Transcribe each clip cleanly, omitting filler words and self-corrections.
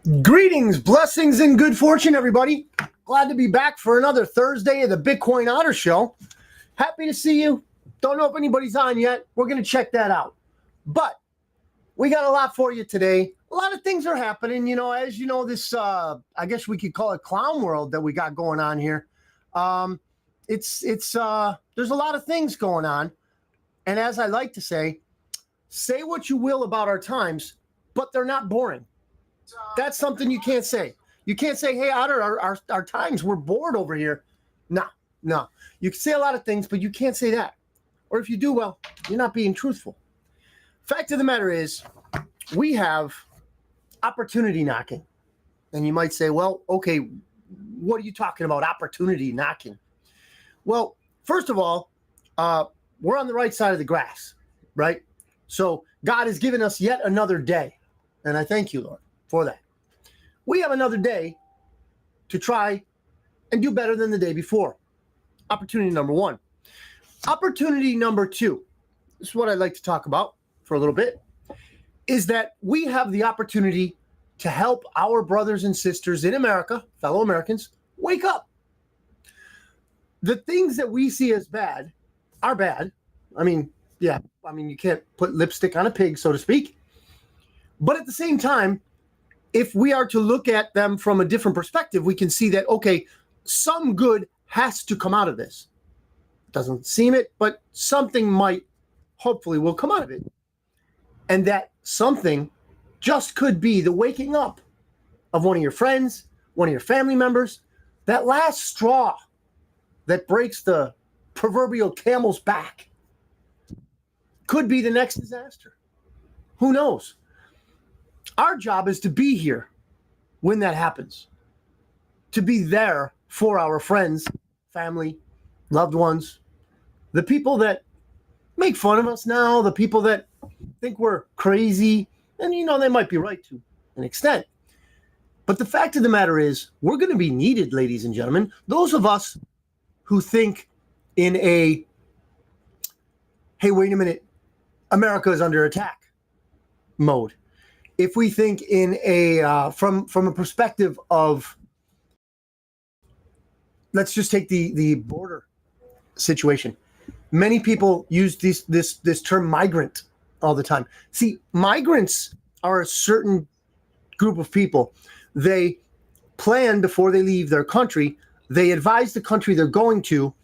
Greetings, blessings, and good fortune, everybody. Glad to be back for another Thursday of the Bitcoin Otter Show. Happy to see you. Don't know if anybody's on yet. We're going to check that out. But we got a lot for you today. A lot of things are happening. As you know, this, I guess we could call it clown world that we got going on here. There's a lot of things going on. And as I like to say what you will about our times, but they're not boring. That's something you can't say. You can't say, hey, Otter, our times, we're bored over here. No. You can say a lot of things, but you can't say that. Or if you do, well, you're not being truthful. Fact of the matter is, we have opportunity knocking. And you might say, well, okay, what are you talking about, opportunity knocking? Well, first of all, we're on the right side of the grass, right? So God has given us yet another day. And I thank you, Lord, for that. We have another day to try and do better than the day before. Opportunity number one. Opportunity number two, this is what I'd like to talk about for a little bit, is that we have the opportunity to help our brothers and sisters in America, fellow Americans, wake up. The things that we see as bad are bad. You can't put lipstick on a pig, so to speak. But at the same time, if we are to look at them from a different perspective, we can see that, okay, some good has to come out of this. Doesn't seem it, but something hopefully will come out of it. And that something just could be the waking up of one of your friends, one of your family members, that last straw that breaks the proverbial camel's back. Could be the next disaster. Who knows? Our job is to be here when that happens, to be there for our friends, family, loved ones, the people that make fun of us now, the people that think we're crazy, and they might be right to an extent. But the fact of the matter is, we're going to be needed, ladies and gentlemen. Those of us who think in a, hey, wait a minute, America is under attack mode. If we think in a from a perspective of, let's just take the border situation. Many people use this term migrant all the time. See, migrants are a certain group of people. They plan before they leave their country. They advise the country they're going to,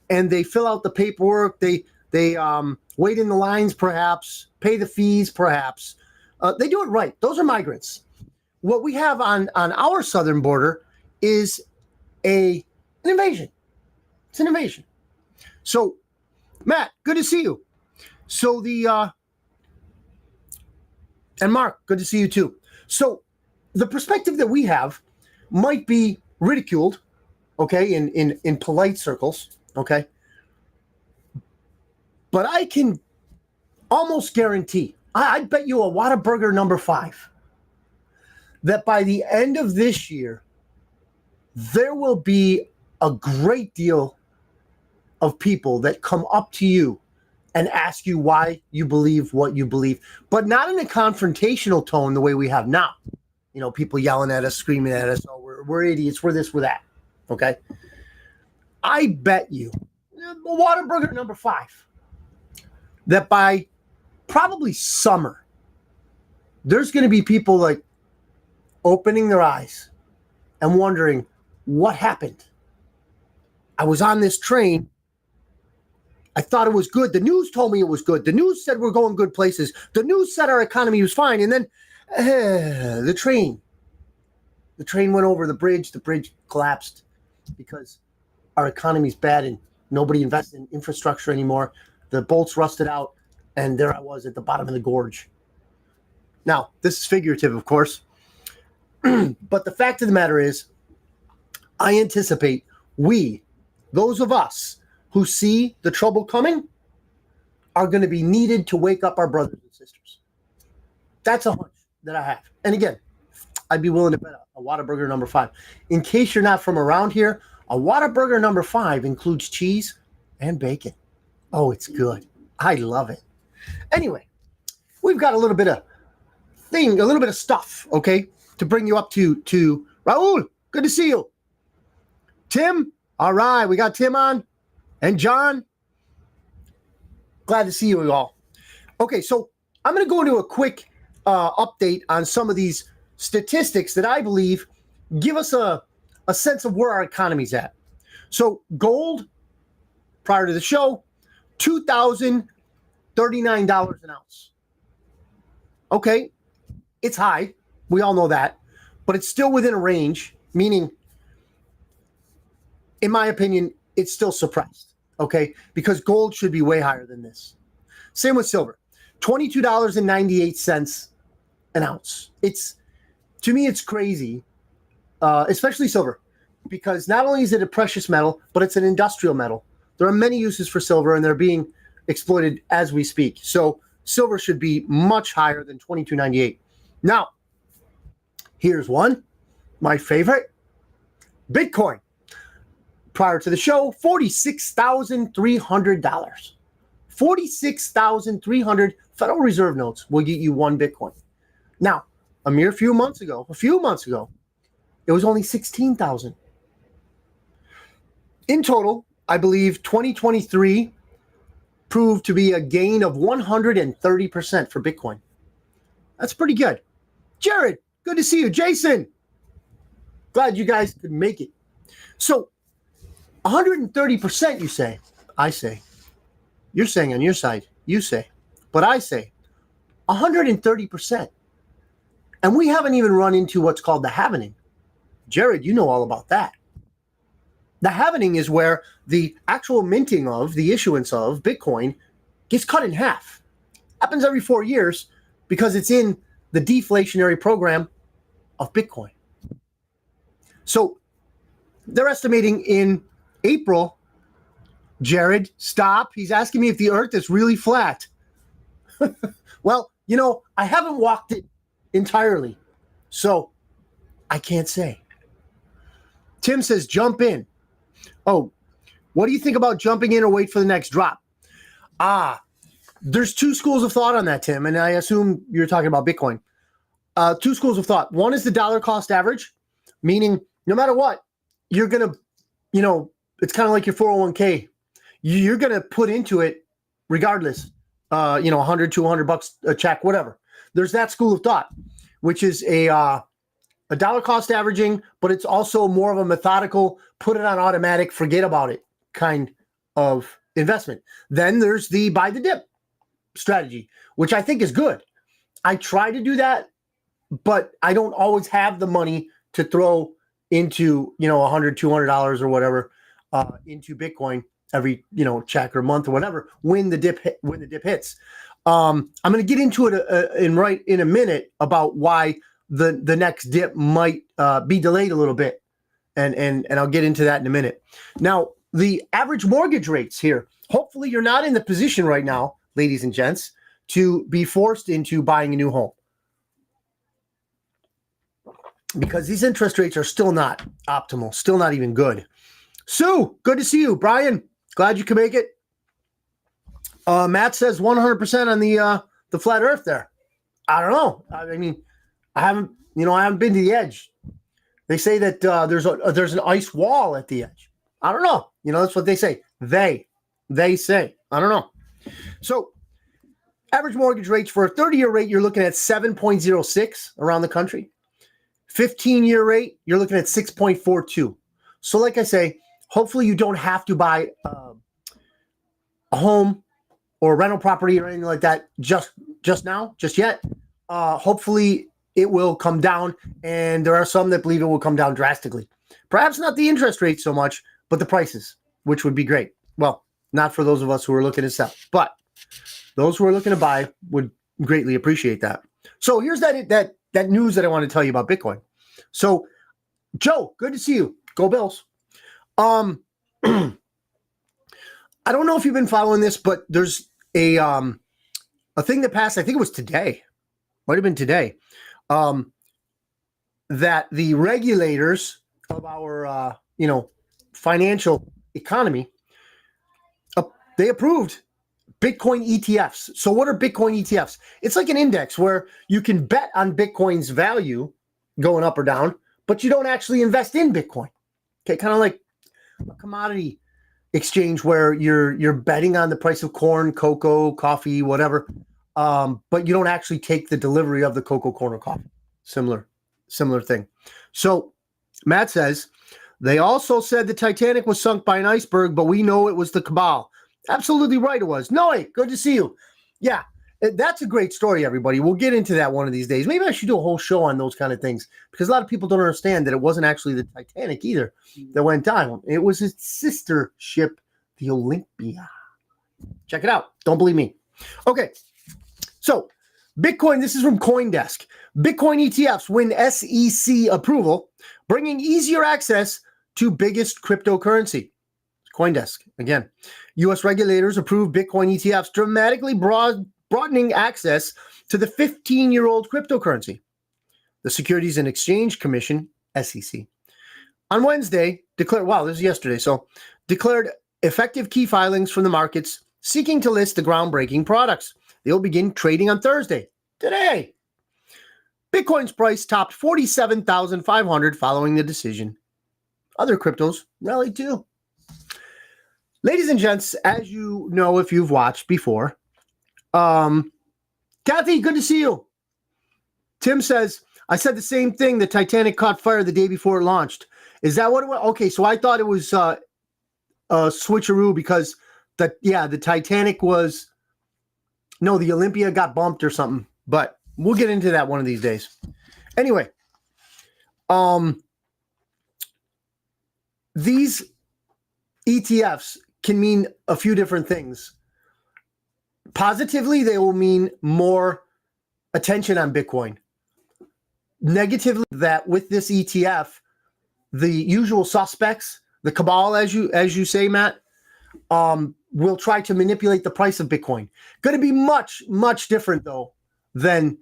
and they fill out the paperwork. They wait in the lines, perhaps, pay the fees, perhaps. They do it right. Those are migrants. What we have on our southern border is an invasion. It's an invasion. So, Matt, good to see you. So and Mark, good to see you too. So the perspective that we have might be ridiculed, okay, in polite circles, okay? But I can almost guarantee, I bet you a Whataburger number 5, that by the end of this year, there will be a great deal of people that come up to you and ask you why you believe what you believe, but not in a confrontational tone the way we have now. People yelling at us, screaming at us, oh, we're idiots, we're this, we're that, okay? I bet you, Whataburger number 5, that by probably summer, there's going to be people like opening their eyes and wondering what happened. I was on this train. I thought it was good. The news told me it was good. The news said we're going good places. The news said our economy was fine. And then the train went over the bridge. The bridge collapsed because our economy's bad and nobody invests in infrastructure anymore. The bolts rusted out. And there I was at the bottom of the gorge. Now, this is figurative, of course. But the fact of the matter is, I anticipate those of us who see the trouble coming, are going to be needed to wake up our brothers and sisters. That's a hunch that I have. And again, I'd be willing to bet a Whataburger number 5. In case you're not from around here, a Whataburger number 5 includes cheese and bacon. Oh, it's good. I love it. Anyway, we've got a little bit of stuff, okay, to bring you up to Raul. Good to see you. Tim. All right. We got Tim on and John. Glad to see you all. Okay. So I'm going to go into a quick update on some of these statistics that I believe give us a sense of where our economy's at. So gold, prior to the show, $2,039 an ounce. Okay, it's high. We all know that. But it's still within a range, meaning, in my opinion, it's still suppressed. Okay, because gold should be way higher than this. Same with silver, $22.98 an ounce. To me, it's crazy, especially silver, because not only is it a precious metal, but it's an industrial metal. There are many uses for silver, and they're being exploited as we speak. So silver should be much higher than $22.98. Now, here's one, my favorite, Bitcoin. Prior to the show, $46,300. $46,300 Federal Reserve notes will get you one Bitcoin. Now, a few months ago, it was only 16,000. In total, I believe 2023 proved to be a gain of 130% for Bitcoin. That's pretty good. Jared, good to see you. Jason, glad you guys could make it. So 130%, you say. I say. You're saying on your side. You say. But I say 130%. And we haven't even run into what's called the halvening. Jared, you know all about that. The halvening is where the actual minting of, the issuance of Bitcoin gets cut in half. Happens every 4 years because it's in the deflationary program of Bitcoin. So they're estimating in April, Jared, stop. He's asking me if the earth is really flat. Well, I haven't walked it entirely, so I can't say. Tim says, jump in. Oh, what do you think about jumping in or wait for the next drop? There's two schools of thought on that, Tim, and I assume you're talking about Bitcoin. Two schools of thought. One is the dollar cost average, meaning no matter what, you're going to, it's kind of like your 401k. You're going to put into it regardless, $100, $200 a check, whatever. There's that school of thought, which is a dollar cost averaging, but it's also more of a methodical, put it on automatic, forget about it kind of investment. Then there's the buy the dip strategy, which I think is good. I try to do that, but I don't always have the money to throw into, $100, $200 or whatever into Bitcoin every, check or month or whatever when the dip hits. I'm going to get into it in a minute about why the next dip might be delayed a little bit, and I'll get into that in a minute. Now, the average mortgage rates here. Hopefully, you're not in the position right now, ladies and gents, to be forced into buying a new home, because these interest rates are still not optimal, still not even good. Sue, good to see you. Brian, glad you could make it. Matt says 100% on the flat Earth there. I don't know. I mean, I haven't been to the edge. They say that there's an ice wall at the edge. I don't know. That's what they say. They say. I don't know. So, average mortgage rates for a 30-year rate, you're looking at 7.06 around the country. 15-year rate, you're looking at 6.42. So, like I say, hopefully you don't have to buy a home or a rental property or anything like that just yet. Hopefully it will come down, and there are some that believe it will come down drastically. Perhaps not the interest rate so much, but the prices, which would be great. Well, not for those of us who are looking to sell, but those who are looking to buy would greatly appreciate that. So here's that news that I want to tell you about Bitcoin. So, Joe, good to see you. Go Bills. I don't know if you've been following this, but there's a thing that passed. I think it was today. Might have been today. That the regulators of our financial economy, they approved Bitcoin ETFs. So what are Bitcoin ETFs? It's like an index where you can bet on Bitcoin's value going up or down, but you don't actually invest in Bitcoin. Okay, kind of like a commodity exchange where you're betting on the price of corn, cocoa, coffee, whatever, but you don't actually take the delivery of the cocoa, corn, or coffee. Similar thing. So Matt says, they also said the Titanic was sunk by an iceberg, but we know it was the cabal. Absolutely right it was. Noe, good to see you. Yeah, that's a great story, everybody. We'll get into that one of these days. Maybe I should do a whole show on those kind of things because a lot of people don't understand that it wasn't actually the Titanic either that went down. It was its sister ship, the Olympia. Check it out. Don't believe me. Okay, so Bitcoin, this is from CoinDesk. Bitcoin ETFs win SEC approval, bringing easier access to biggest cryptocurrency. CoinDesk, again. U.S. regulators approved Bitcoin ETFs, dramatically broadening access to the 15-year-old cryptocurrency. The Securities and Exchange Commission, SEC, on Wednesday declared, wow, this is yesterday, declared effective key filings from the markets seeking to list the groundbreaking products. They'll begin trading on Thursday, today. Bitcoin's price topped 47,500 following the decision. Other cryptos rallied too. Ladies and gents, as you know if you've watched before, Kathy, good to see you. Tim says, I said the same thing. The Titanic caught fire the day before it launched. Is that what it was? Okay, so I thought it was a switcheroo because the Titanic was, no, the Olympia got bumped or something, but we'll get into that one of these days. Anyway, these ETFs can mean a few different things. Positively, they will mean more attention on Bitcoin. Negatively, that with this ETF, the usual suspects, the cabal, as you say, Matt, will try to manipulate the price of Bitcoin. Going to be much, much different, though, than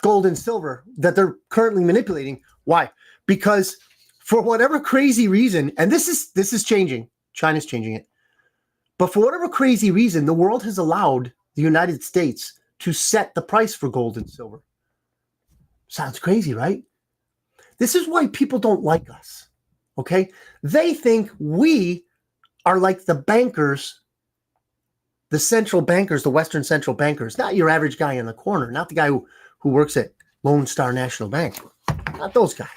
gold and silver that they're currently manipulating. Why? Because for whatever crazy reason, and this is changing, China's changing it, but for whatever crazy reason, the world has allowed the United States to set the price for gold and silver. Sounds crazy, right? This is why people don't like us, okay? They think we are like the bankers, the central bankers, the Western central bankers, not your average guy in the corner, not the guy who works at Lone Star National Bank, not those guys.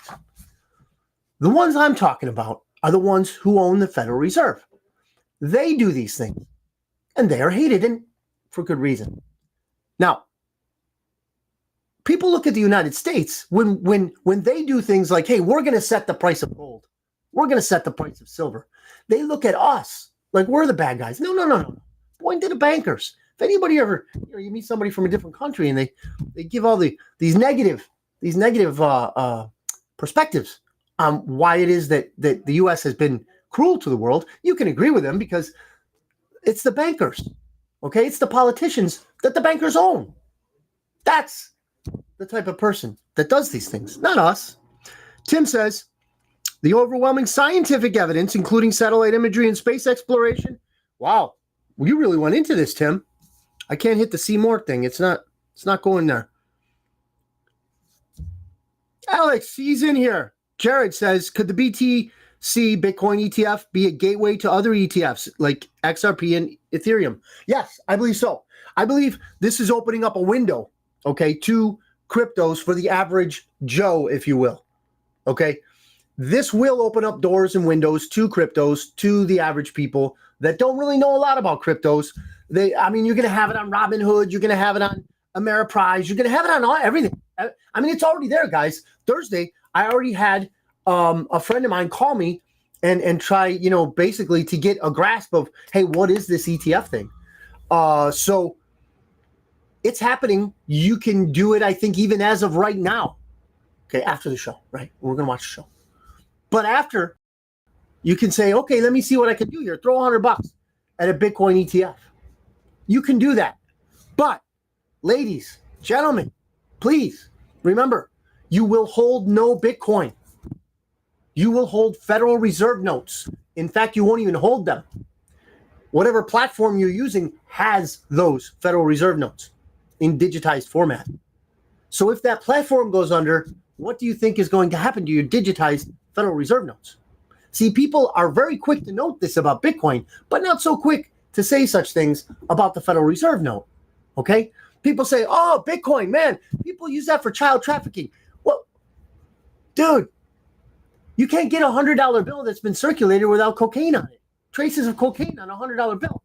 The ones I'm talking about are the ones who own the Federal Reserve. They do these things, and they are hated, and for good reason. Now, people look at the United States when they do things like, hey, we're going to set the price of gold. We're going to set the price of silver. They look at us like we're the bad guys. No. Point to the bankers. If anybody ever, you meet somebody from a different country and they give all these negative perspectives on why it is that the U.S. has been cruel to the world, you can agree with them because it's the bankers, okay? It's the politicians that the bankers own. That's the type of person that does these things, not us. Tim says, the overwhelming scientific evidence, including satellite imagery and space exploration. Wow, well, you really went into this, Tim. I can't hit the see more thing. It's not going there. Alex, he's in here. Jared says, could the BTC Bitcoin ETF be a gateway to other ETFs like XRP and Ethereum? Yes, I believe so. I believe this is opening up a window, okay, to cryptos for the average Joe, if you will. Okay, this will open up doors and windows to cryptos to the average people that don't really know a lot about cryptos. You're going to have it on Robinhood. You're going to have it on Ameriprise. You're going to have it on everything. I mean, it's already there, guys. Thursday, I already had a friend of mine call me and try, basically to get a grasp of, hey, what is this ETF thing? So it's happening. You can do it, I think, even as of right now. Okay, after the show, right? We're going to watch the show. But after, you can say, okay, let me see what I can do here. Throw $100 at a Bitcoin ETF. You can do that. But, ladies, gentlemen, please remember, you will hold no Bitcoin. You will hold Federal Reserve notes. In fact, you won't even hold them. Whatever platform you're using has those Federal Reserve notes in digitized format. So if that platform goes under, what do you think is going to happen to your digitized Federal Reserve notes? See, people are very quick to note this about Bitcoin, but not so quick to say such things about the Federal Reserve note. Okay? People say, oh, Bitcoin, man, people use that for child trafficking. Well, dude, you can't get a $100 bill that's been circulated without cocaine on it. Traces of cocaine on a $100 bill.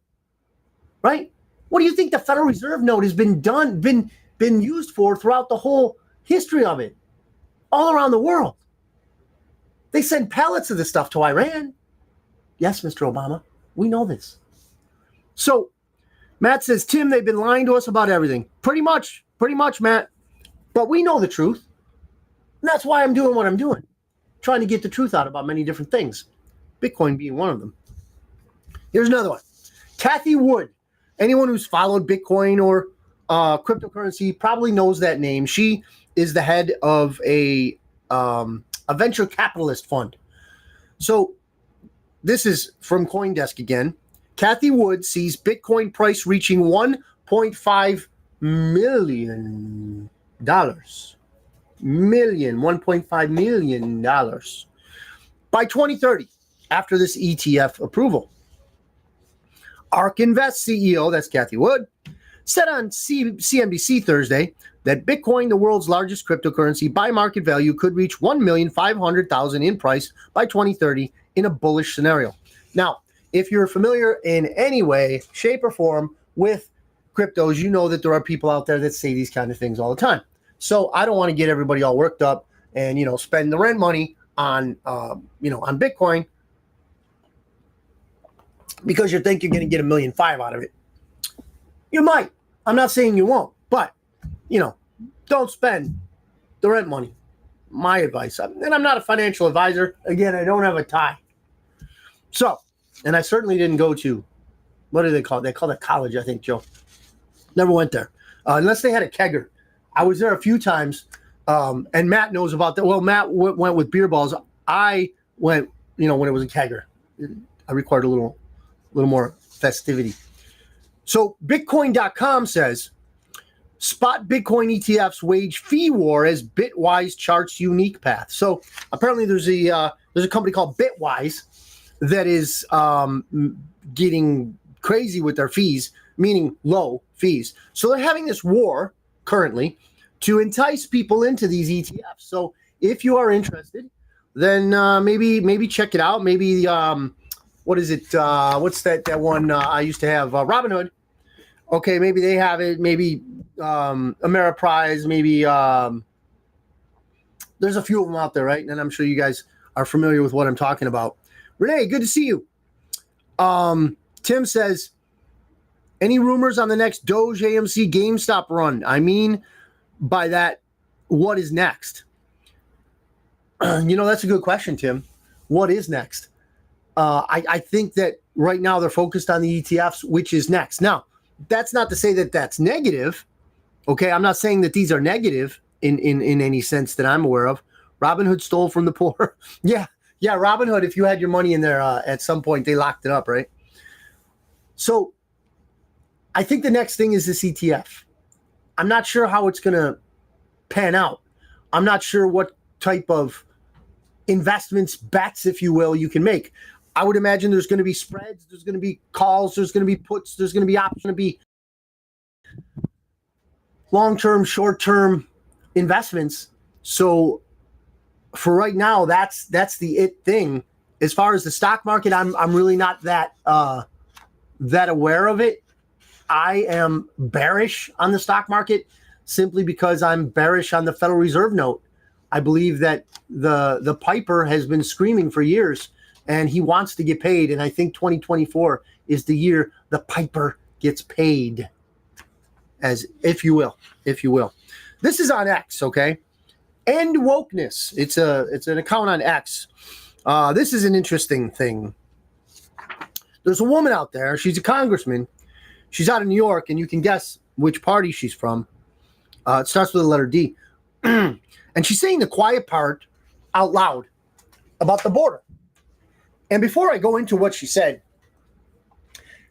Right? What do you think the Federal Reserve note has been used for throughout the whole history of it? All around the world. They send pallets of this stuff to Iran. Yes, Mr. Obama, we know this. So Matt says, Tim, they've been lying to us about everything. Pretty much, Matt. But we know the truth. And that's why I'm doing what I'm doing. Trying to get the truth out about many different things. Bitcoin being one of them. Here's another one. Kathy Wood. Anyone who's followed Bitcoin or cryptocurrency probably knows that name. She is the head of a venture capitalist fund. So this is from CoinDesk again. Kathy Wood sees Bitcoin price reaching $1.5 million. $1.5 million by 2030 after this ETF approval. ARK Invest CEO, that's Kathy Wood, said on CNBC Thursday that Bitcoin, the world's largest cryptocurrency by market value, could reach $1,500,000 in price by 2030 in a bullish scenario. Now, if you're familiar in any way, shape, or form with cryptos, you know that there are people out there that say these kind of things all the time. So I don't want to get everybody all worked up and, spend the rent money on, on Bitcoin because you think you're going to get $1.5 million out of it. You might. I'm not saying you won't, but, don't spend the rent money. My advice. And I'm not a financial advisor. Again, I don't have a tie. So, and I certainly didn't go to, what do they call it? They call it college, I think, Joe. Never went there. Unless they had a kegger. I was there a few times, and Matt knows about that. Well, Matt went with beer balls. I went, when it was a kegger. I required a little more festivity. So Bitcoin.com says, spot Bitcoin ETFs wage fee war as Bitwise charts unique path. So apparently there's a company called Bitwise that is getting crazy with their fees, meaning low fees. So they're having this war currently to entice people into these ETFs. So if you are interested, then maybe check it out. Maybe what is it? What's that one I used to have? Robinhood. Okay, maybe they have it. Maybe Ameriprise. Maybe there's a few of them out there, right? And I'm sure you guys are familiar with what I'm talking about. Renee, good to see you. Tim says, any rumors on the next Doge, AMC, GameStop run? I mean, by that, what is next? That's a good question, Tim. What is next? I think that right now they're focused on the ETFs, which is next. Now, that's not to say that that's negative. Okay, I'm not saying that these are negative in any sense that I'm aware of. Robinhood stole from the poor. Yeah, Robinhood, if you had your money in there at some point, they locked it up, right? So I think the next thing is this ETF. I'm not sure how it's going to pan out. I'm not sure what type of investments, bets, if you will, you can make. I would imagine there's going to be spreads, there's going to be calls, there's going to be puts, there's going to be options, going to be long-term, short-term investments. So for right now, that's the it thing. As far as the stock market, I'm really not that aware of it. I am bearish on the stock market simply because I'm bearish on the Federal Reserve note. I believe that the piper has been screaming for years, and he wants to get paid. And I think 2024 is the year the piper gets paid, as if you will. This is on X, okay? End Wokeness. It's an account on X. This is an interesting thing. There's a woman out there. She's a congressman. She's out of New York, and you can guess which party she's from. It starts with the letter D. And she's saying the quiet part out loud about the border. And before I go into what she said,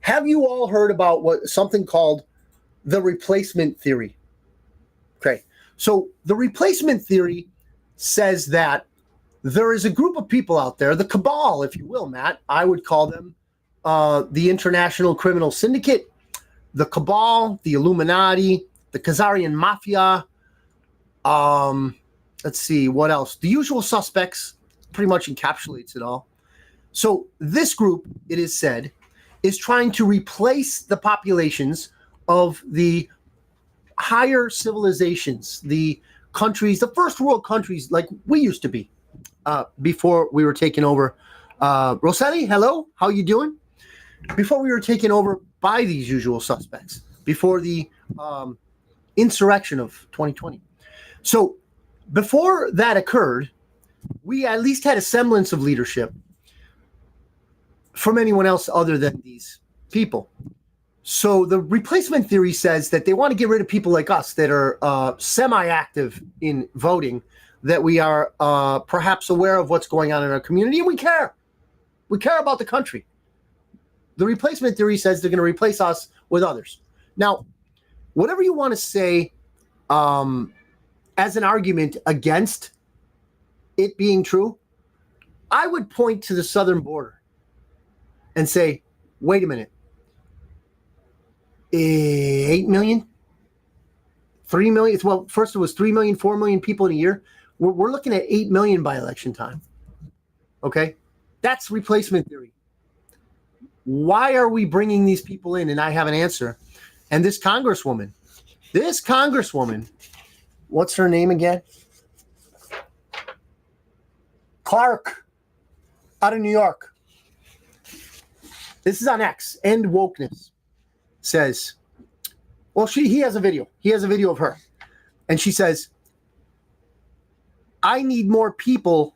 have you all heard about something called the replacement theory? Okay. So the replacement theory says that there is a group of people out there, the cabal, if you will, Matt. I would call them the International Criminal Syndicate, the cabal, the Illuminati, the Khazarian Mafia. Let's see, what else? The usual suspects pretty much encapsulates it all. So this group, it is said, is trying to replace the populations of the higher civilizations, the countries, the first world countries like we used to be before we were taken over. Rossetti, hello, how you doing? Before we were taken over by these usual suspects, before the insurrection of 2020. So before that occurred, we at least had a semblance of leadership from anyone else other than these people. So the replacement theory says that they want to get rid of people like us that are semi-active in voting, that we are perhaps aware of what's going on in our community, and we care. We care about the country. The replacement theory says they're going to replace us with others. Now, whatever you want to say as an argument against it being true, I would point to the southern border and say, wait a minute. 8 million? 3 million? Well, first it was 3 million, 4 million people in a year. We're looking at 8 million by election time. Okay? That's replacement theory. Why are we bringing these people in? And I have an answer. And this congresswoman, what's her name again? Clark, out of New York. This is on X, End Wokeness. Says, well, he has a video. He has a video of her. And she says, I need more people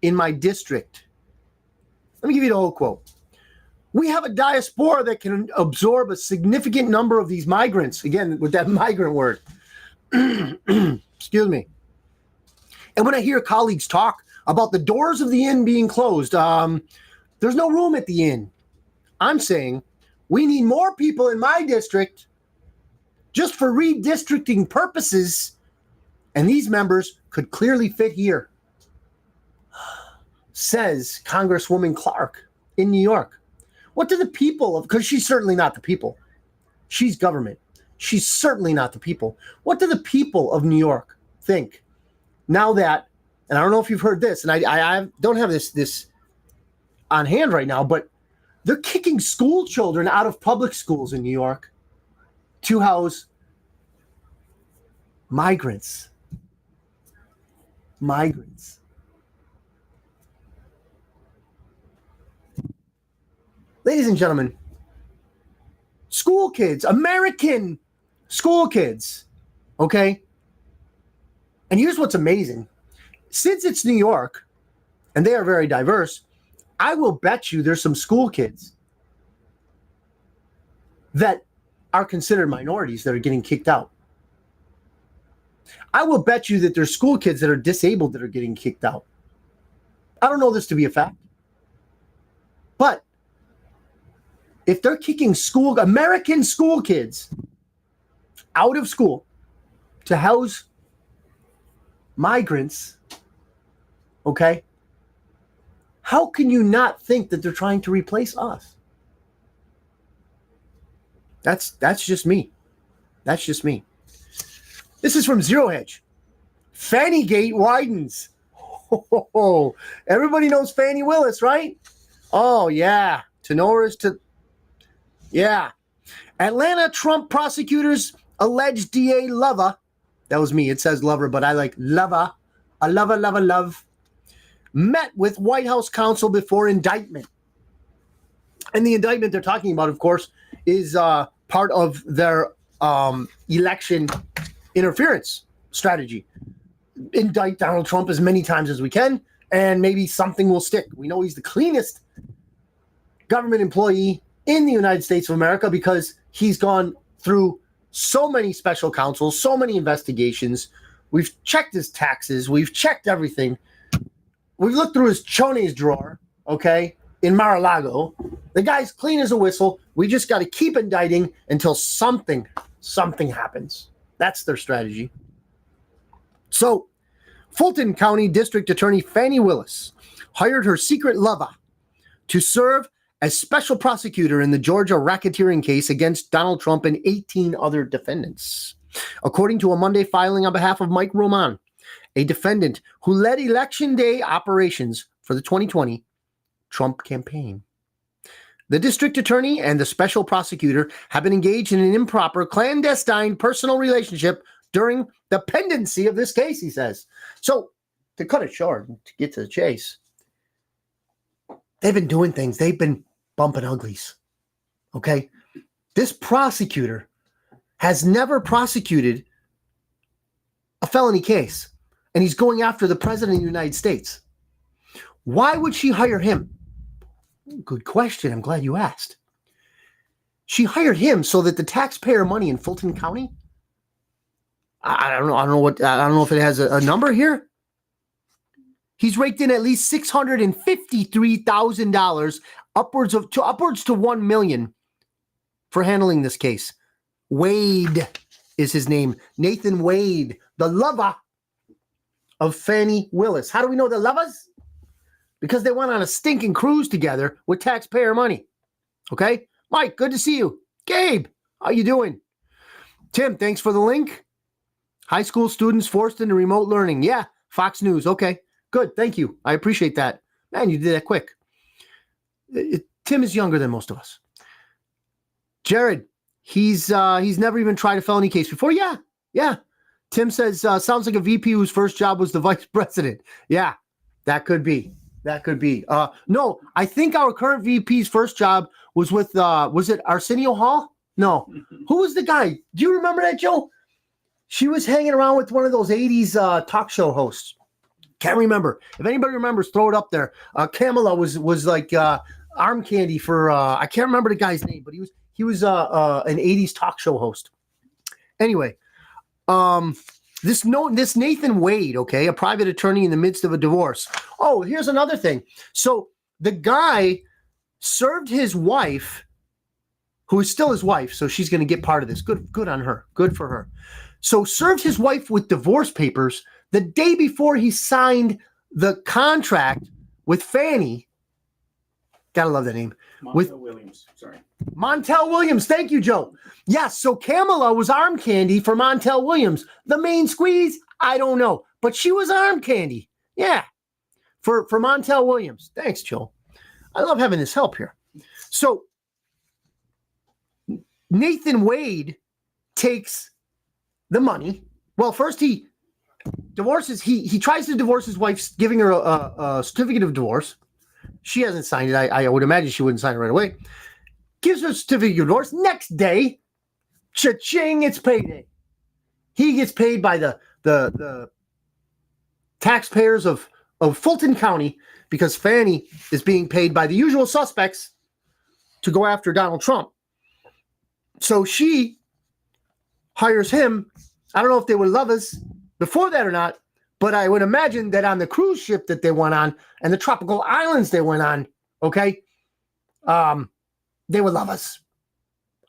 in my district. Let me give you the whole quote. We have a diaspora that can absorb a significant number of these migrants. Again, with that migrant word. Excuse me. And when I hear colleagues talk about the doors of the inn being closed, there's no room at the inn. I'm saying we need more people in my district just for redistricting purposes, and these members could clearly fit here, says Congresswoman Clark in New York. What do the people of, because she's certainly not the people. She's government. She's certainly not the people. What do the people of New York think now that, and I don't know if you've heard this, and I don't have this on hand right now, but they're kicking school children out of public schools in New York to house migrants. Migrants. Ladies and gentlemen, school kids, American school kids, okay? And here's what's amazing. Since it's New York, and they are very diverse, I will bet you there's some school kids that are considered minorities that are getting kicked out. I will bet you that there's school kids that are disabled that are getting kicked out. I don't know this to be a fact. But if they're kicking American school kids out of school to house migrants, okay, how can you not think that they're trying to replace us? That's just me. That's just me. This is from Zero Hedge. Fanny Gate widens. Oh, everybody knows Fannie Willis, right? Oh, yeah. Tenoris to... Yeah. Atlanta Trump prosecutors allege DA Lover. That was me. It says lover, but I like lover. A love. Met with White House counsel before indictment. And the indictment they're talking about, of course, is part of their election interference strategy. Indict Donald Trump as many times as we can, and maybe something will stick. We know he's the cleanest government employee in the United States of America because he's gone through so many special counsels, so many investigations. We've checked his taxes. We've checked everything. We've looked through his Chone's drawer, okay, in Mar-a-Lago. The guy's clean as a whistle. We just got to keep indicting until something happens. That's their strategy. So Fulton County District Attorney Fannie Willis hired her secret lover to serve as special prosecutor in the Georgia racketeering case against Donald Trump and 18 other defendants. According to a Monday filing on behalf of Mike Roman, a defendant who led Election Day operations for the 2020 Trump campaign. The district attorney and the special prosecutor have been engaged in an improper, clandestine personal relationship during the pendency of this case, he says. So, to cut it short, to get to the chase, they've been doing things. They've been bumping uglies. Okay? This prosecutor has never prosecuted a felony case, and he's going after the president of the United States. Why would she hire him? Good question. I'm glad you asked. She hired him so that the taxpayer money in Fulton County, I don't know if it has a number here. He's raked in at least $653,000, upwards to $1 million for handling this case. Wade is his name. Nathan Wade, the lover of Fannie Willis. How do we know they're lovers? Because they went on a stinking cruise together with taxpayer money. Okay? Mike, good to see you. Gabe, how you doing? Tim, thanks for the link. High school students forced into remote learning. Yeah, Fox News. Okay, good. Thank you. I appreciate that. Man, you did that quick. Tim is younger than most of us. Jared, he's never even tried a felony case before. Yeah. Tim says, sounds like a VP whose first job was the vice president. Yeah, that could be. No, I think our current VP's first job was with, was it Arsenio Hall? No. Who was the guy? Do you remember that, Joe? She was hanging around with one of those 80s talk show hosts. Can't remember. If anybody remembers, throw it up there. Kamala was like arm candy for, I can't remember the guy's name, but he was an 80s talk show host. Anyway, this Nathan Wade, okay, a private attorney in the midst of a divorce. Oh, here's another thing. So the guy served his wife, who is still his wife, so she's going to get part of this. Good on her. Good for her. So served his wife with divorce papers the day before he signed the contract with Fannie. Gotta love that name. Montel Williams. Sorry. Montel Williams. Thank you, Joe. Yes, so Kamala was arm candy for Montel Williams. The main squeeze, I don't know. But she was arm candy. Yeah. For Montel Williams. Thanks, Joe. I love having this help here. So Nathan Wade takes the money. Well, first he divorces. He tries to divorce his wife, giving her a certificate of divorce. She hasn't signed it. I would imagine she wouldn't sign it right away. Gives her a certificate of divorce. Next day, cha-ching, it's payday. He gets paid by the taxpayers of Fulton County because Fannie is being paid by the usual suspects to go after Donald Trump. So she hires him. I don't know if they were lovers before that or not, but I would imagine that on the cruise ship that they went on and the tropical islands they went on, okay, they were lovers.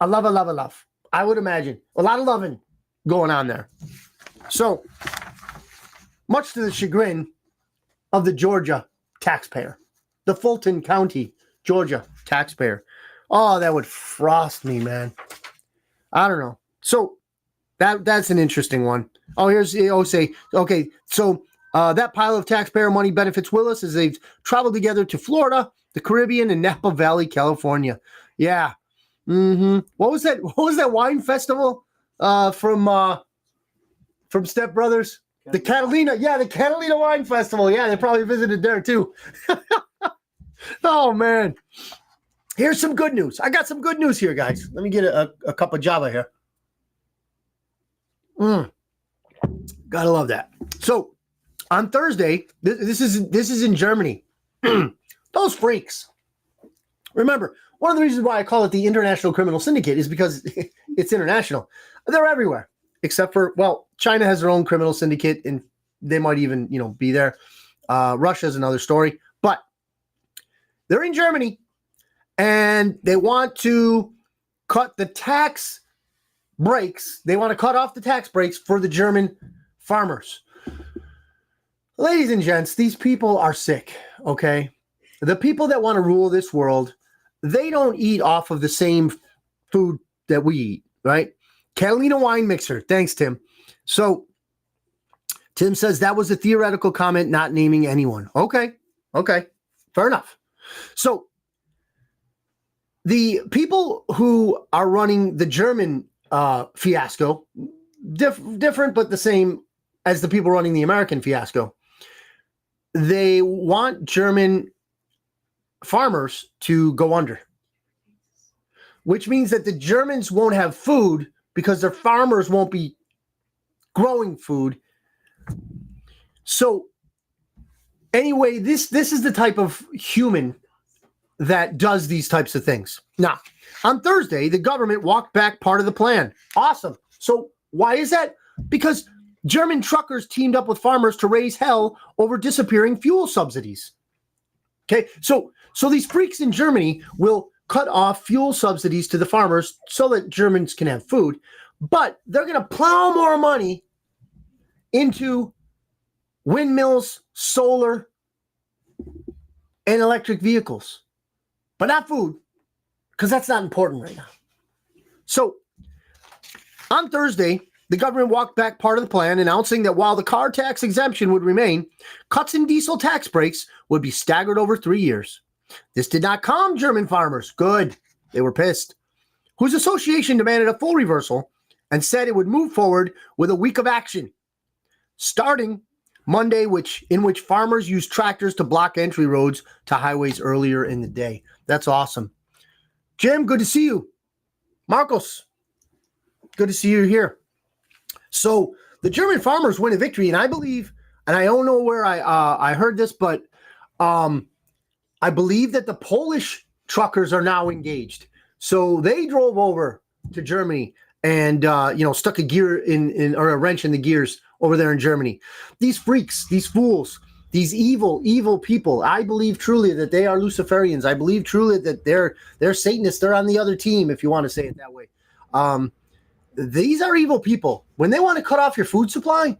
A love. I would imagine. A lot of loving going on there. So, much to the chagrin of the Georgia taxpayer, the Fulton County, Georgia taxpayer. Oh, that would frost me, man. I don't know. So, that's an interesting one. Oh, here's okay. So that pile of taxpayer money benefits Willis as they've traveled together to Florida, the Caribbean, and Napa Valley, California. Yeah. Mm-hmm. What was that wine festival from Step Brothers? The Catalina. Yeah, the Catalina Wine Festival. Yeah, they probably visited there too. Oh man. Here's some good news. I got some good news here, guys. Let me get a cup of Java here. Gotta love that. So on Thursday, this is in Germany. Those freaks. Remember, one of the reasons why I call it the International Criminal Syndicate is because it's international. They're everywhere, except for, well, China has their own criminal syndicate, and they might even, be there. Russia's another story, but they're in Germany, and they want to cut the tax breaks. They want to cut off the tax breaks for the German farmers. Ladies and gents, these people are sick, okay? The people that want to rule this world, they don't eat off of the same food that we eat, right? Catalina wine mixer. Thanks, Tim. So Tim says that was a theoretical comment, not naming anyone. Okay. Fair enough. So the people who are running the German fiasco, different but the same as the people running the American fiasco, they want German farmers to go under, which means that the Germans won't have food because their farmers won't be growing food. So anyway, this is the type of human that does these types of things. Now, on Thursday, the government walked back part of the plan. Awesome. So why is that? Because German truckers teamed up with farmers to raise hell over disappearing fuel subsidies. Okay, so these freaks in Germany will cut off fuel subsidies to the farmers so that Germans can have food, but they're going to plow more money into windmills, solar, and electric vehicles, but not food, because that's not important right now. So on Thursday, the government walked back part of the plan, announcing that while the car tax exemption would remain, cuts in diesel tax breaks would be staggered over 3 years. This did not calm German farmers. Good. They were pissed. Whose association demanded a full reversal and said it would move forward with a week of action, starting Monday, in which farmers used tractors to block entry roads to highways earlier in the day. That's awesome. Jim, good to see you. Marcos, good to see you here. So the German farmers win a victory, and I believe, and I don't know where I heard this, but I believe that the Polish truckers are now engaged. So they drove over to Germany and stuck a gear in or a wrench in the gears over there in Germany. These freaks, these fools, these evil people. I believe truly that they are Luciferians. I believe truly that they're Satanists. They're on the other team, if you want to say it that way. These are evil people. When they want to cut off your food supply,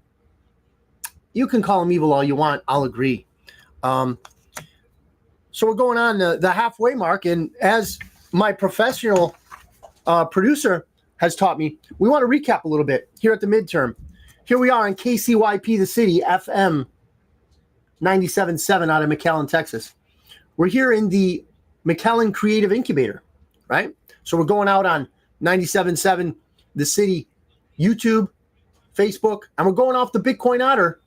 you can call them evil all you want. I'll agree. So we're going on the halfway mark, and as my professional producer has taught me, we want to recap a little bit here at the midterm. Here we are on KCYP, the city, FM 97.7 out of McAllen, Texas. We're here in the McAllen Creative Incubator, right? So we're going out on 97.7, the city, YouTube, Facebook, and we're going off the Bitcoin Otter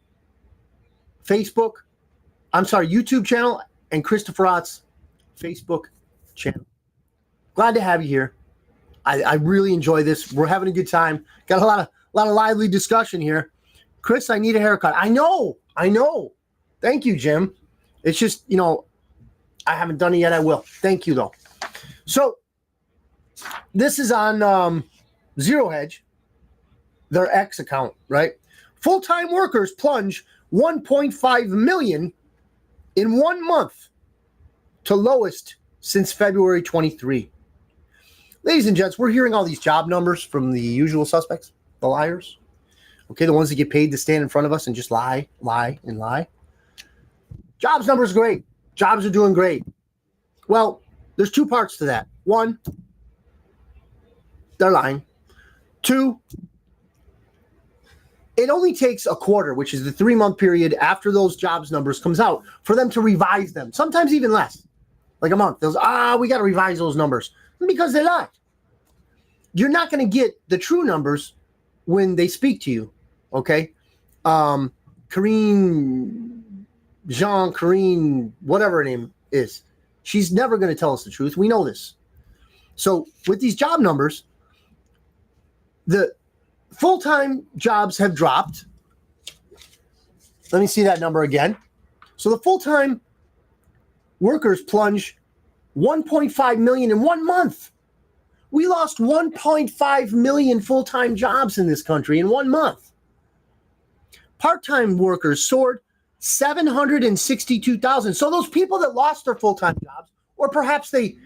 YouTube channel and Christopher Ott's Facebook channel. Glad to have you here. I really enjoy this. We're having a good time. Got a lot of lively discussion here. Chris, I need a haircut. I know. Thank you, Jim. It's just, I haven't done it yet. I will. Thank you, though. So this is on Zero Hedge, their X account, right? Full-time workers plunge 1.5 million in 1 month to lowest since February 23. Ladies and gents, we're hearing all these job numbers from the usual suspects, the liars. Okay, the ones that get paid to stand in front of us and just lie. Jobs numbers are great. Jobs are doing great. Well, there's two parts to that. One, they're lying. Two, it only takes a quarter, which is the 3-month period after those jobs numbers comes out, for them to revise them. Sometimes even less, like a month. We got to revise those numbers because they lied. You're not going to get the true numbers when they speak to you, okay? Karine, whatever her name is, she's never going to tell us the truth. We know this. So with these job numbers, the full-time jobs have dropped. Let me see that number again. So the full-time workers plunge 1.5 million in 1 month. We lost 1.5 million full-time jobs in this country in 1 month. Part-time workers soared 762,000. So those people that lost their full-time jobs, or perhaps they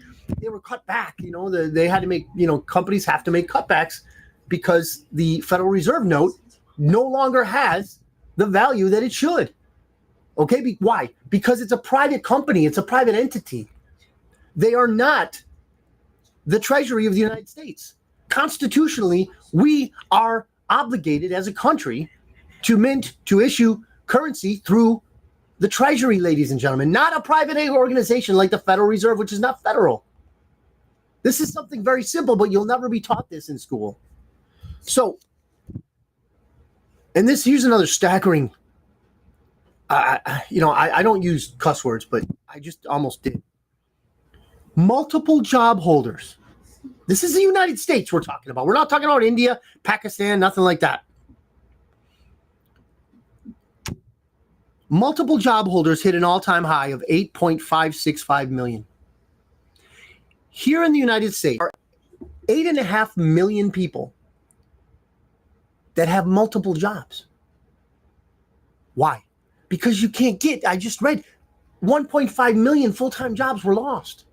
were cut back, they had to make, companies have to make cutbacks because the Federal Reserve note no longer has the value that it should. Okay, why? Because it's a private company. It's a private entity. They are not the Treasury of the United States. Constitutionally, we are obligated as a country to issue currency through the Treasury, ladies and gentlemen, not a private organization like the Federal Reserve, which is not federal. This is something very simple, but you'll never be taught this in school. So, and here's another staggering, I don't use cuss words, but I just almost did. Multiple job holders. This is the United States we're talking about. We're not talking about India, Pakistan, nothing like that. Multiple job holders hit an all-time high of 8.565 million. Here in the United States, there are 8.5 million people that have multiple jobs. Why? Because you can't get, I just read, 1.5 million full-time jobs were lost.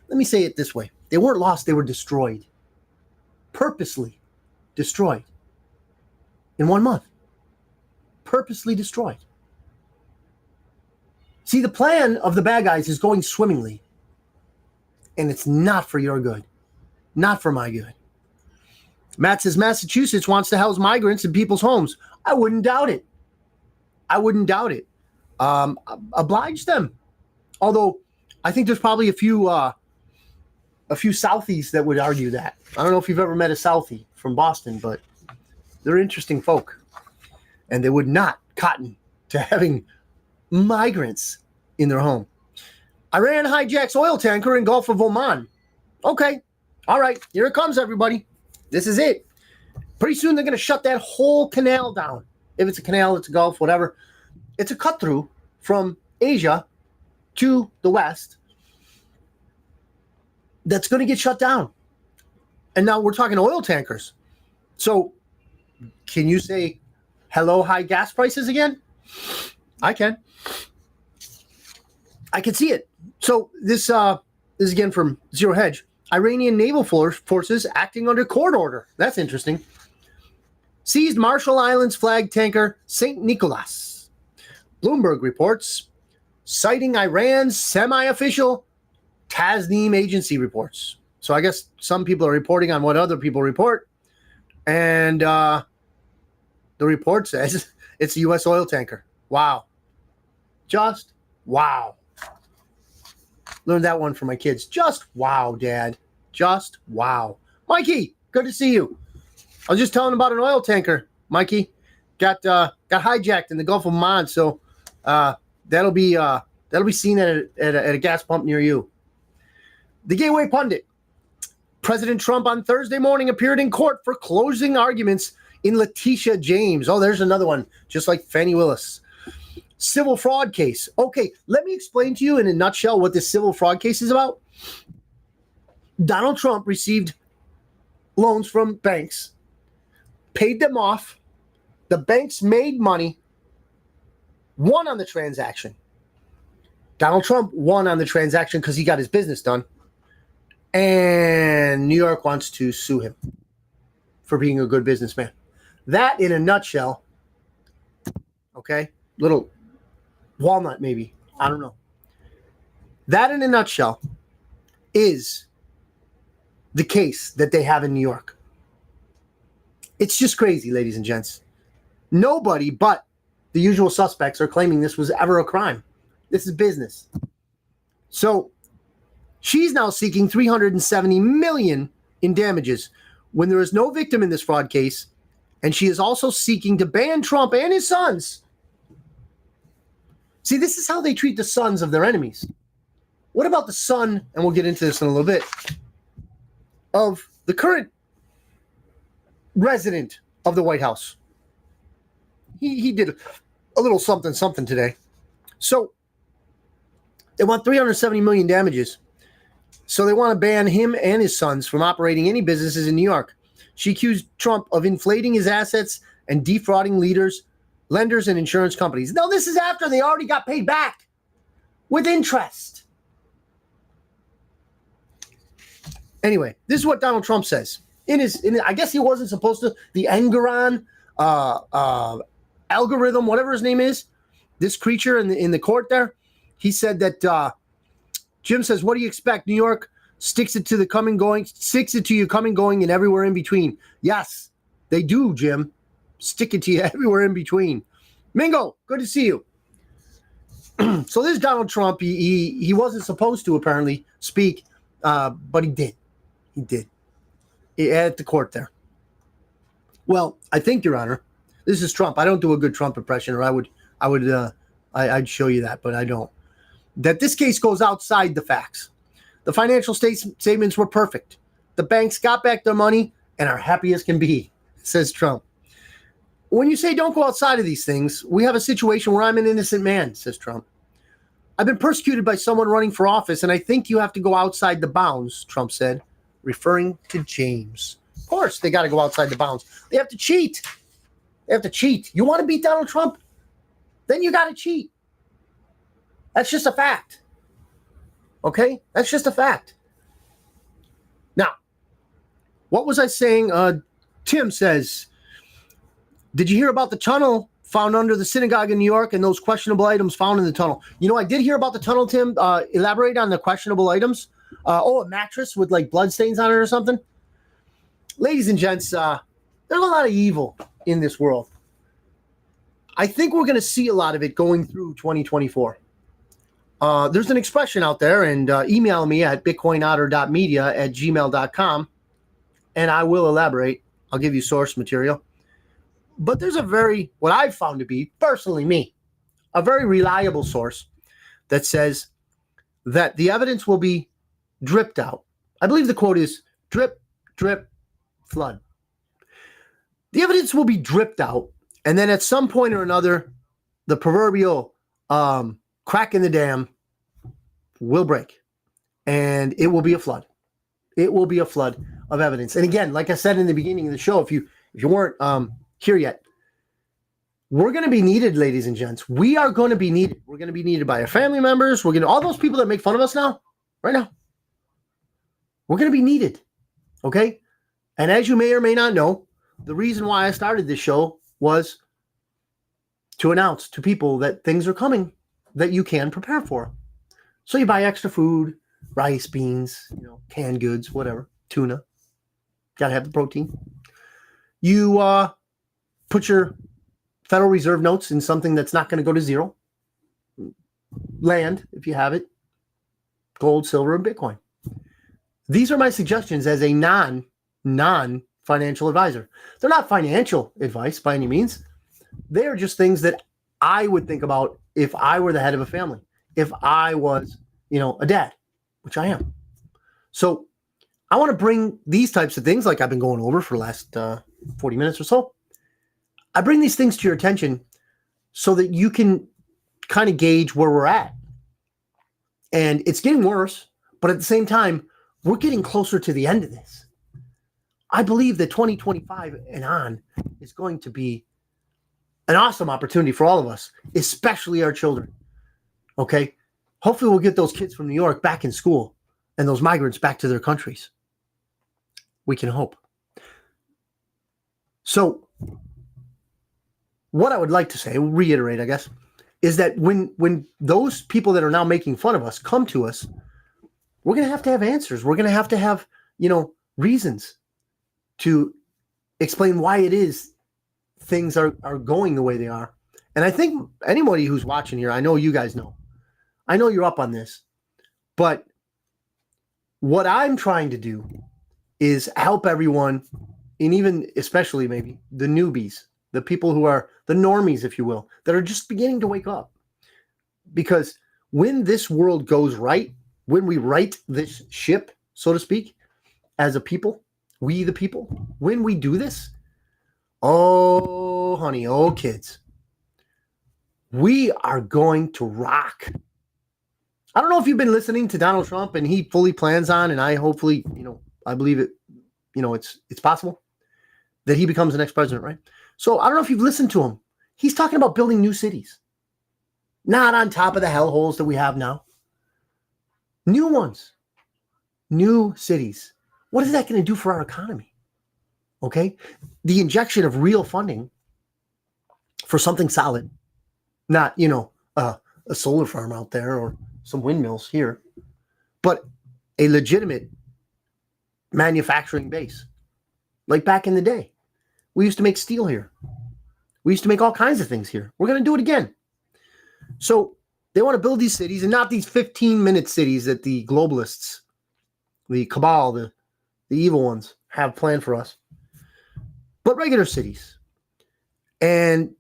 Let me say it this way. They weren't lost, they were destroyed. Purposely destroyed. In 1 month. Purposely destroyed. See, the plan of the bad guys is going swimmingly. And it's not for your good. Not for my good. Matt says Massachusetts wants to house migrants in people's homes. I wouldn't doubt it. I wouldn't doubt it. Oblige them. Although, I think there's probably a few Southies that would argue that. I don't know if you've ever met a Southie from Boston, but they're interesting folk. And they would not cotton to having migrants in their home. Iran hijacks oil tanker in Gulf of Oman. Okay. All right. Here it comes, everybody. This is it. Pretty soon they're going to shut that whole canal down. If it's a canal, it's a Gulf, whatever. It's a cut through from Asia to the West that's going to get shut down. And now we're talking oil tankers. So can you say hello, high gas prices again? I can. I can see it. So this is again from Zero Hedge. Iranian naval forces acting under court order. That's interesting. Seized Marshall Islands flag tanker St. Nicholas. Bloomberg reports, citing Iran's semi-official Tasnim agency reports. So I guess some people are reporting on what other people report. And the report says it's a U.S. oil tanker. Wow. Just wow. Learned that one from my kids. Just wow, Dad. Just wow. Mikey, good to see you. I was just telling about an oil tanker, Mikey. Got hijacked in the Gulf of Oman, so that'll be seen at a gas pump near you. The Gateway Pundit. President Trump on Thursday morning appeared in court for closing arguments in Letitia James. Oh, there's another one, just like Fannie Willis. Civil fraud case. Okay, let me explain to you in a nutshell what this civil fraud case is about. Donald Trump received loans from banks, paid them off. The banks made money, won on the transaction. Donald Trump won on the transaction because he got his business done. And New York wants to sue him for being a good businessman. That in a nutshell, okay, little walnut maybe, I don't know. That in a nutshell is the case that they have in New York. It's just crazy, ladies and gents. Nobody but the usual suspects are claiming this was ever a crime. This is business. So she's now seeking $370 million in damages when there is no victim in this fraud case, and she is also seeking to ban Trump and his sons. See, this is how they treat the sons of their enemies. What about the son, and we'll get into this in a little bit, of the current resident of the White House? He did a little something today. So they want $370 million damages. So they want to ban him and his sons from operating any businesses in New York. She accused Trump of inflating his assets and defrauding lenders, and insurance companies. No, this is after they already got paid back with interest. Anyway, this is what Donald Trump says. I guess he wasn't supposed to, the Engeron algorithm, whatever his name is, this creature in the court there, he said that Jim says, what do you expect? New York sticks it to you coming, going, and everywhere in between. Yes, they do, Jim. Stick it to you everywhere in between. Mingo, good to see you. So this Donald Trump, he wasn't supposed to apparently speak, but he did. He did at the court there. Well, I think, Your Honor, this is Trump. I don't do a good Trump impression, or I'd show you that, but I don't. That this case goes outside the facts. The financial statements were perfect. The banks got back their money and are happy as can be, says Trump. When you say don't go outside of these things, we have a situation where I'm an innocent man, says Trump. I've been persecuted by someone running for office, and I think you have to go outside the bounds, Trump said, referring to James. Of course, they got to go outside the bounds. They have to cheat. They have to cheat. You want to beat Donald Trump? Then you got to cheat. That's just a fact. Okay? That's just a fact. Now, what was I saying? Tim says, did you hear about the tunnel found under the synagogue in New York and those questionable items found in the tunnle? You know, I did hear about the tunnel, Tim. Elaborate on the questionable items. A mattress with like bloodstains on it or something. Ladies and gents, there's a lot of evil in this world. I think we're going to see a lot of it going through 2024. There's an expression out there, and email me at bitcoinotter.media@gmail.com, and I will elaborate. I'll give you source material. But there's what I've found to be, personally me, a very reliable source that says that the evidence will be dripped out. I believe the quote is drip, drip, flood. The evidence will be dripped out, and then at some point or another, the proverbial crack in the dam will break, and it will be a flood. It will be a flood of evidence. And again, like I said in the beginning of the show, if you weren't here yet, we're going to be needed, ladies and gents. We are going to be needed. We're going to be needed by our family members. We're going to all those people that make fun of us right now. We're going to be needed. Okay? And as you may or may not know, the reason why I started this show was to announce to people that things are coming that you can prepare for. So you buy extra food, rice, beans, canned goods, whatever, tuna. Got to have the protein. You put your Federal Reserve notes in something that's not going to go to zero. Land, if you have it. Gold, silver, and Bitcoin. These are my suggestions as a non-financial advisor. They're not financial advice by any means. They are just things that I would think about if I were the head of a family. If I was, a dad, which I am. So I want to bring these types of things like I've been going over for the last 40 minutes or so. I bring these things to your attention so that you can kind of gauge where we're at. And it's getting worse, but at the same time, we're getting closer to the end of this. I believe that 2025 and on is going to be an awesome opportunity for all of us, especially our children. Okay? Hopefully we'll get those kids from New York back in school and those migrants back to their countries. We can hope. So what I would like to say, reiterate, I guess, is that when those people that are now making fun of us come to us, we're going to have answers. We're going to have, reasons to explain why it is things are going the way they are. And I think anybody who's watching here, I know you guys know. I know you're up on this. But what I'm trying to do is help everyone, and even especially maybe the newbies, the people who are the normies, if you will, that are just beginning to wake up. Because when this world goes right, when we right this ship, so to speak, as a people, we the people, when we do this, oh, honey, oh, kids, we are going to rock. I don't know if you've been listening to Donald Trump, and he fully plans on, and I hopefully, I believe it, it's possible that he becomes the next president, right? So I don't know if you've listened to him. He's talking about building new cities, not on top of the hellholes that we have now. New ones, new cities. What is that going to do for our economy? Okay. The injection of real funding for something solid Not, a solar farm out there or some windmills here, but a legitimate manufacturing base. Like back in the day, we used to make steel here. We used to make all kinds of things here. We're going to do it again. So they want to build these cities, and not these 15-minute cities that the globalists, the cabal, the evil ones have planned for us, but regular cities. And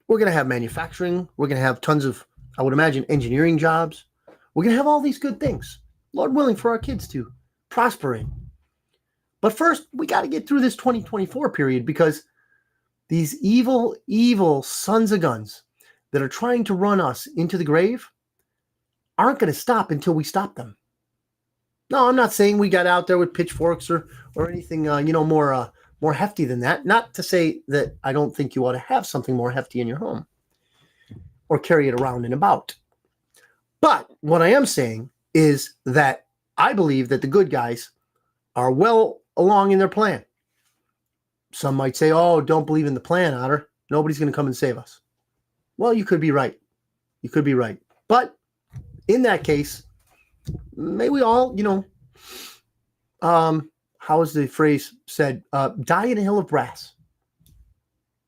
we're going to have manufacturing. We're going to have tons of, I would imagine, engineering jobs. We're going to have all these good things, Lord willing, for our kids to prosper in. But first, we got to get through this 2024 period, because these evil, evil sons of guns that are trying to run us into the grave aren't going to stop until we stop them. No, I'm not saying we got out there with pitchforks or anything, more hefty than that. Not to say that I don't think you ought to have something more hefty in your home or carry it around and about. But what I am saying is that I believe that the good guys are well along in their plan. Some might say, oh, don't believe in the plan, Otter. Nobody's going to come and save us. Well, you could be right. You could be right. But in that case, may we all, how is the phrase said? Die in a hill of brass.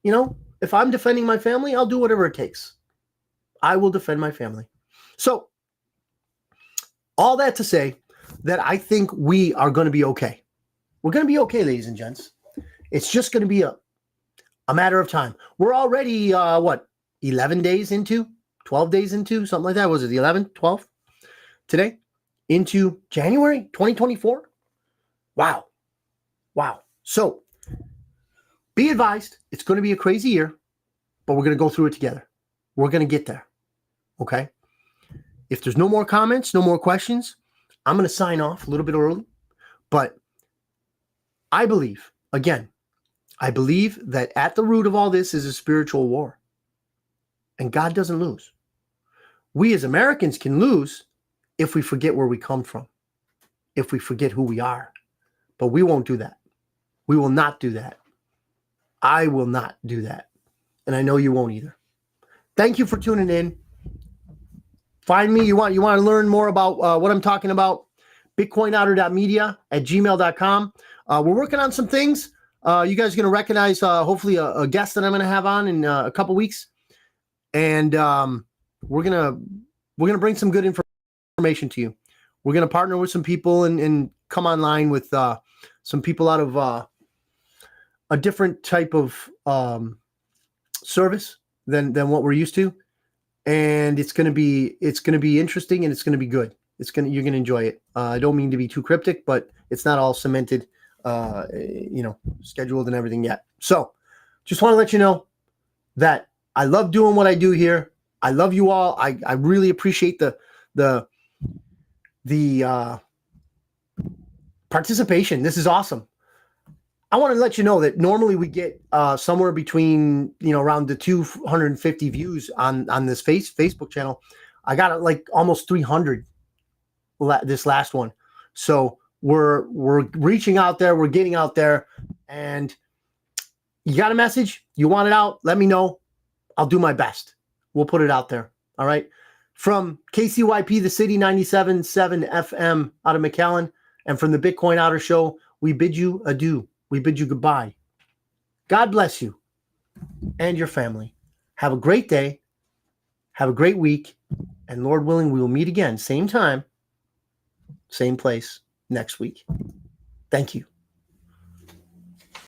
If I'm defending my family, I'll do whatever it takes. I will defend my family. So all that to say that I think we are going to be okay. We're going to be okay, ladies and gents. It's just going to be a matter of time. We're already, 11 days into, 12 days into, something like that. Was it the 11th, 12th today? Into January 2024? Wow. So be advised, it's going to be a crazy year, but we're going to go through it together. We're going to get there. Okay? If there's no more comments, no more questions, I'm going to sign off a little bit early. But I believe that at the root of all this is a spiritual war. And God doesn't lose. We as Americans can lose if we forget where we come from, if we forget who we are. But we won't do that. We will not do that. I will not do that. And I know you won't either. Thank you for tuning in. Find me. You want to learn more about what I'm talking about? bitcoinotter.media@gmail.com. We're working on some things. You guys are going to recognize, hopefully, a guest that I'm going to have on in a couple weeks. And we're gonna bring some good information to you. We're gonna partner with some people and come online with some people out of a different type of service than what we're used to, and it's gonna be interesting, and it's gonna be good. You're gonna enjoy it. I don't mean to be too cryptic, but it's not all cemented, scheduled and everything yet. So, just want to let you know that I love doing what I do here. I love you all. I really appreciate the participation. This is awesome. I want to let you know that normally we get somewhere between, around the 250 views on this Facebook channel. I got like almost 300 this last one. So we're reaching out there. We're getting out there. And you got a message? You want it out? Let me know. I'll do my best. We'll put it out there. All right. From KCYP, the City 97.7 FM out of McAllen, and from the Bitcoin Otter Show, we bid you adieu. We bid you goodbye. God bless you and your family. Have a great day. Have a great week. And Lord willing, we will meet again, same time, same place next week. Thank you.